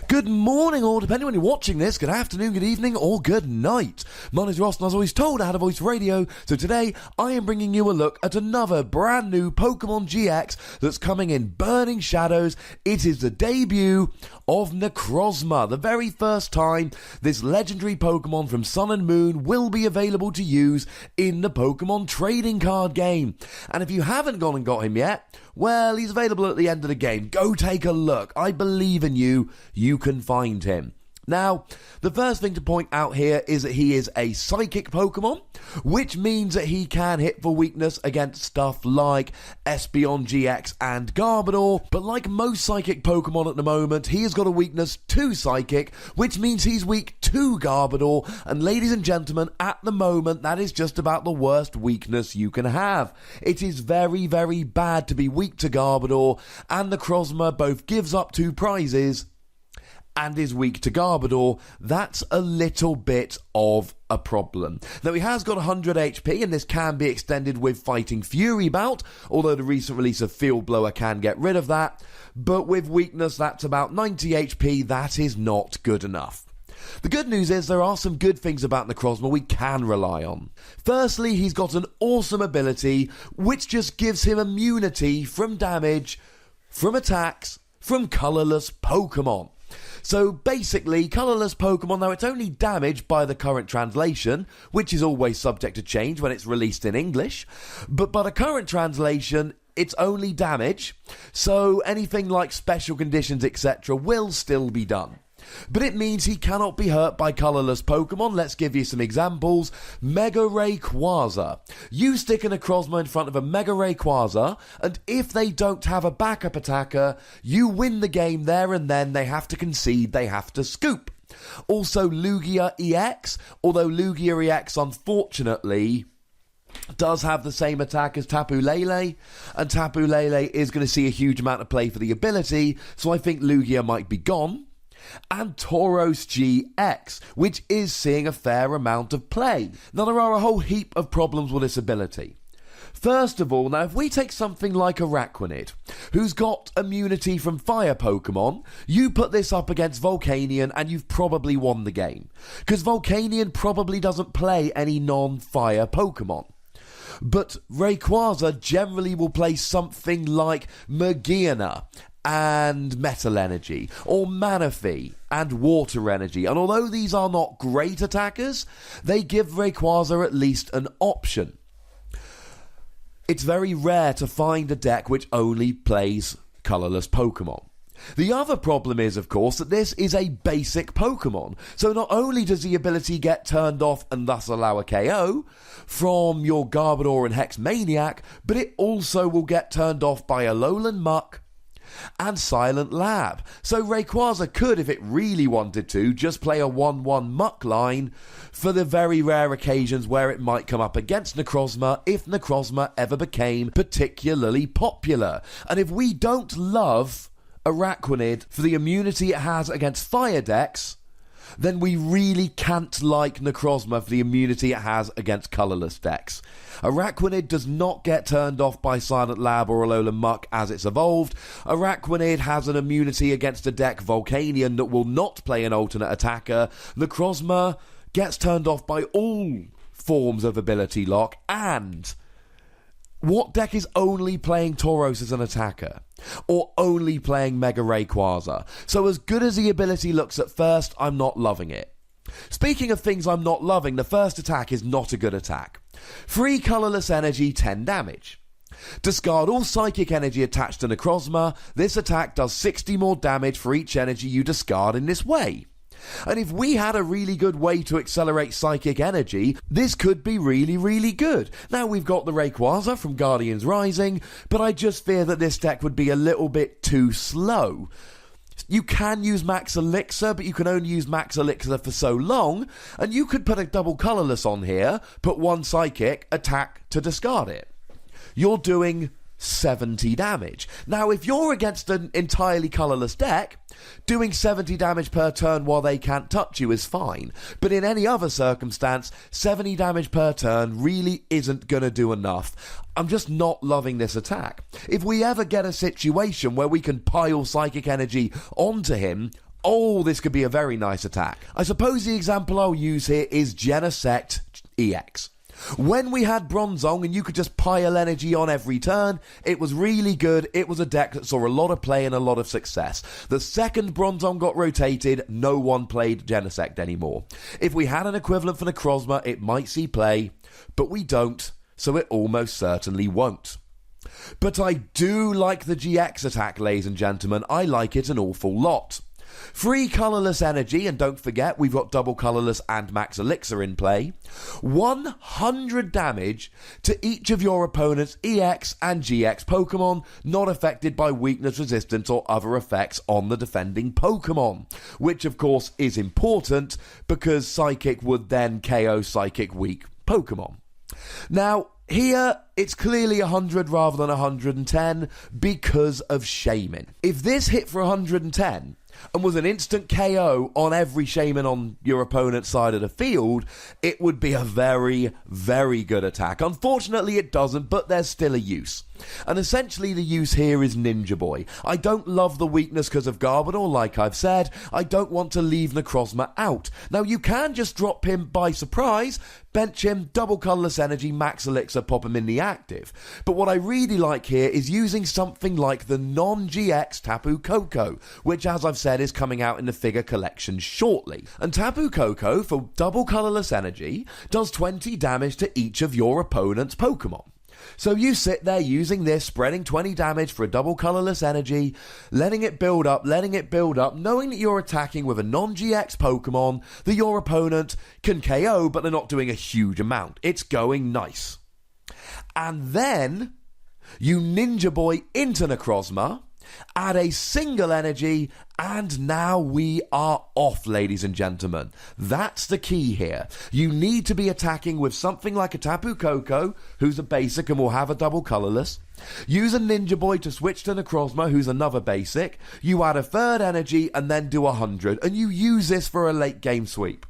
Good morning, or depending on when you're watching this, good afternoon, good evening, or good night. My name is Ross, and as always told, I had a voice radio, so today I am bringing you a look at another brand new Pokémon GX that's coming in Burning Shadows. It is the debut of Necrozma, the very first time this legendary Pokémon from Sun and Moon will be available to use in the Pokémon Trading Card Game. And if you haven't gone and got him yet, well, he's available at the end of the game. Go take a look. I believe in you. You can find him. Now, the first thing to point out here is that he is a psychic Pokemon, which means that he can hit for weakness against stuff like Espeon GX and Garbodor, but like most psychic Pokemon at the moment, he has got a weakness to psychic, which means he's weak to Garbodor, and ladies and gentlemen, at the moment, that is just about the worst weakness you can have. It is very, very bad to be weak to Garbodor, and Necrozma both gives up 2 prizes and is weak to Garbodor. That's a little bit of a problem. Now, he has got 100 HP, and this can be extended with Fighting Fury Bout, although the recent release of Field Blower can get rid of that. But with weakness, that's about 90 HP. That is not good enough. The good news is there are some good things about Necrozma we can rely on. Firstly, he's got an awesome ability, which just gives him immunity from damage, from attacks, from colorless Pokemon. So basically, colourless Pokemon, now it's only damaged by the current translation, which is always subject to change when it's released in English, but by the current translation, it's only damage, so anything like special conditions, etc. will still be done. But it means he cannot be hurt by colourless Pokemon. Let's give you some examples. Mega Rayquaza. You stick a Necrozma in front of a Mega Rayquaza, and if they don't have a backup attacker, you win the game there and then. They have to concede, they have to scoop. Also Lugia EX, although Lugia EX unfortunately does have the same attack as Tapu Lele, and Tapu Lele is going to see a huge amount of play for the ability, so I think Lugia might be gone. And Tauros GX, which is seeing a fair amount of play. Now, there are a whole heap of problems with this ability. First of all, now if we take something like Araquanid, who's got immunity from fire Pokemon, you put this up against Volcanion and you've probably won the game, because Volcanion probably doesn't play any non-fire Pokemon. But Rayquaza generally will play something like Mergiana and Metal Energy, or Manaphy and Water Energy, and although these are not great attackers, they give Rayquaza at least an option. It's very rare to find a deck which only plays colourless Pokemon. The other problem is, of course, that this is a basic Pokemon, so not only does the ability get turned off and thus allow a KO from your Garbodor and Hex Maniac, but it also will get turned off by Alolan Muck and Silent Lab. So Rayquaza could, if it really wanted to, just play a 1-1 Muck line for the very rare occasions where it might come up against Necrozma if Necrozma ever became particularly popular. And if we don't love Araquanid for the immunity it has against fire decks, then we really can't like Necrozma for the immunity it has against colourless decks. Araquanid does not get turned off by Silent Lab or Alolan Muck as it's evolved. Araquanid has an immunity against a deck Volcanion that will not play an alternate attacker. Necrozma gets turned off by all forms of ability lock, and what deck is only playing Tauros as an attacker? Or only playing Mega Rayquaza? So as good as the ability looks at first, I'm not loving it. Speaking of things I'm not loving, the first attack is not a good attack. 3 colourless energy, 10 damage. Discard all psychic energy attached to Necrozma. This attack does 60 more damage for each energy you discard in this way. And if we had a really good way to accelerate psychic energy, this could be really, really good. Now, we've got the Rayquaza from Guardians Rising, but I just fear that this deck would be a little bit too slow. You can use Max Elixir, but you can only use Max Elixir for so long, and you could put a double colourless on here, put 1 psychic, attack to discard it. You're doing 70 damage. Now, if you're against an entirely colourless deck, doing 70 damage per turn while they can't touch you is fine. But in any other circumstance, 70 damage per turn really isn't going to do enough. I'm just not loving this attack. If we ever get a situation where we can pile psychic energy onto him, oh, this could be a very nice attack. I suppose the example I'll use here is Genesect EX. When we had Bronzong and you could just pile energy on every turn, it was really good. It was a deck that saw a lot of play and a lot of success. The second Bronzong got rotated, no one played Genesect anymore. If we had an equivalent for Necrozma, it might see play, but we don't, so it almost certainly won't. But I do like the GX attack, ladies and gentlemen. I like it an awful lot. Free Colorless energy, and don't forget we've got double Colorless and Max Elixir in play. 100 damage to each of your opponent's EX and GX Pokemon not affected by weakness, resistance or other effects on the defending Pokemon, which of course is important because Psychic would then KO Psychic weak Pokemon. Now, here, it's clearly 100 rather than 110 because of Shaman. If this hit for 110 and was an instant KO on every Shaman on your opponent's side of the field, it would be a very, very good attack. Unfortunately, it doesn't, but there's still a use. And essentially the use here is Ninja Boy. I don't love the weakness because of Garbodor, like I've said. I don't want to leave Necrozma out. Now you can just drop him by surprise, bench him, double Colorless energy, Max Elixir, pop him in the active. But what I really like here is using something like the non-GX Tapu Koko, which as I've said is coming out in the figure collection shortly. And Tapu Koko, for double Colorless energy, does 20 damage to each of your opponent's Pokemon. So you sit there using this, spreading 20 damage for a double Colorless energy, letting it build up, knowing that you're attacking with a non-GX Pokemon that your opponent can KO, but they're not doing a huge amount. It's going nice. And then you Ninja Boy into Necrozma, add a single energy, and now we are off, ladies and gentlemen. That's the key here. You need to be attacking with something like a Tapu Koko, who's a basic and will have a double Colorless. Use a Ninja Boy to switch to Necrozma, who's another basic. You add a third energy and then do 100, and you use this for a late game sweep.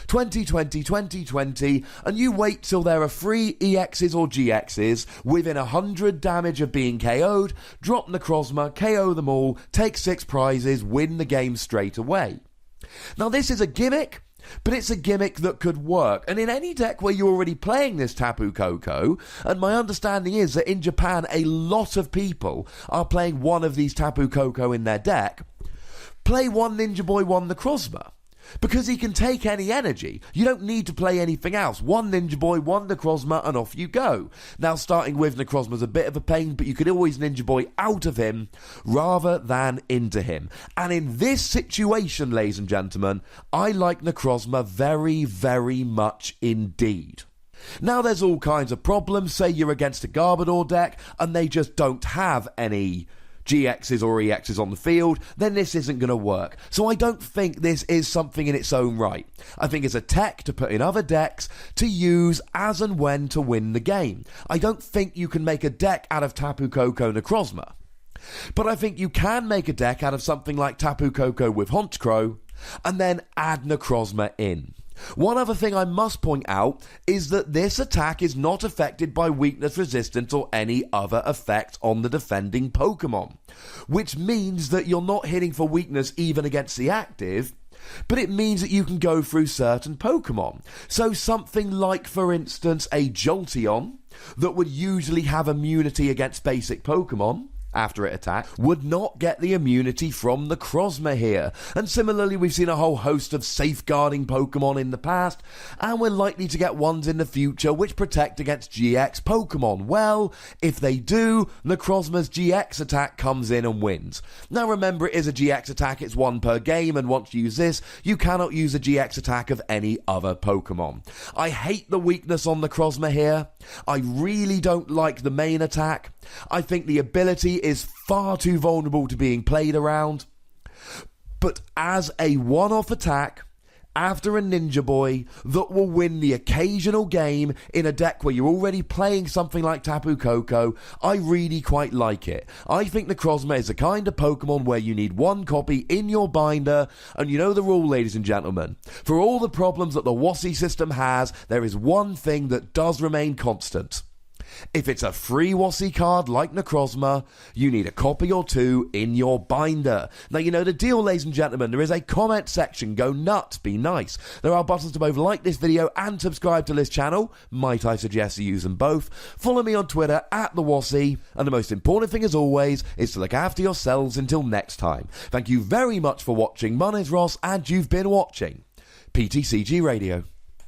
20, 20, 20, 20, and you wait till there are 3 EXs or GXs within 100 damage of being KO'd, drop Necrozma, KO them all, take 6 prizes, win the game straight away. Now this is a gimmick, but it's a gimmick that could work, and in any deck where you're already playing this Tapu Koko, and my understanding is that in Japan a lot of people are playing one of these Tapu Koko in their deck, play one Ninja Boy, one Necrozma. Because he can take any energy. You don't need to play anything else. One Ninja Boy, one Necrozma, and off you go. Now, starting with Necrozma is a bit of a pain, but you could always Ninja Boy out of him rather than into him. And in this situation, ladies and gentlemen, I like Necrozma very, very much indeed. Now, there's all kinds of problems. Say you're against a Garbodor deck, and they just don't have any GXs or EXs on the field, then this isn't going to work. So I don't think this is something in its own right. I think it's a tech to put in other decks to use as and when to win the game. I don't think you can make a deck out of Tapu Koko Necrozma. But I think you can make a deck out of something like Tapu Koko with Honchkrow and then add Necrozma in. One other thing I must point out is that this attack is not affected by weakness, resistance or any other effect on the defending Pokemon, which means that you're not hitting for weakness even against the active, but it means that you can go through certain Pokemon. So something like, for instance, a Jolteon that would usually have immunity against basic Pokemon after it attacked, would not get the immunity from the Necrozma here. And similarly, we've seen a whole host of safeguarding Pokemon in the past, and we're likely to get ones in the future which protect against GX Pokemon. Well, if they do, Necrozma's GX attack comes in and wins. Now remember, it is a GX attack, it's one per game, and once you use this, you cannot use a GX attack of any other Pokemon. I hate the weakness on Necrozma here. I really don't like the main attack. I think the ability is far too vulnerable to being played around. But as a one-off attack, after a Ninja Boy that will win the occasional game in a deck where you're already playing something like Tapu Koko, I really quite like it. I think Necrozma is the kind of Pokemon where you need one copy in your binder, and you know the rule, ladies and gentlemen. For all the problems that the WotC system has, there is one thing that does remain constant. If it's a free WOSSy card like Necrozma, you need a copy or two in your binder. Now, you know the deal, ladies and gentlemen. There is a comment section. Go nuts. Be nice. There are buttons to both like this video and subscribe to this channel. Might I suggest you use them both? Follow me on Twitter @TheWOSSy. And the most important thing, as always, is to look after yourselves until next time. Thank you very much for watching. My name's Ross, and you've been watching PTCG Radio.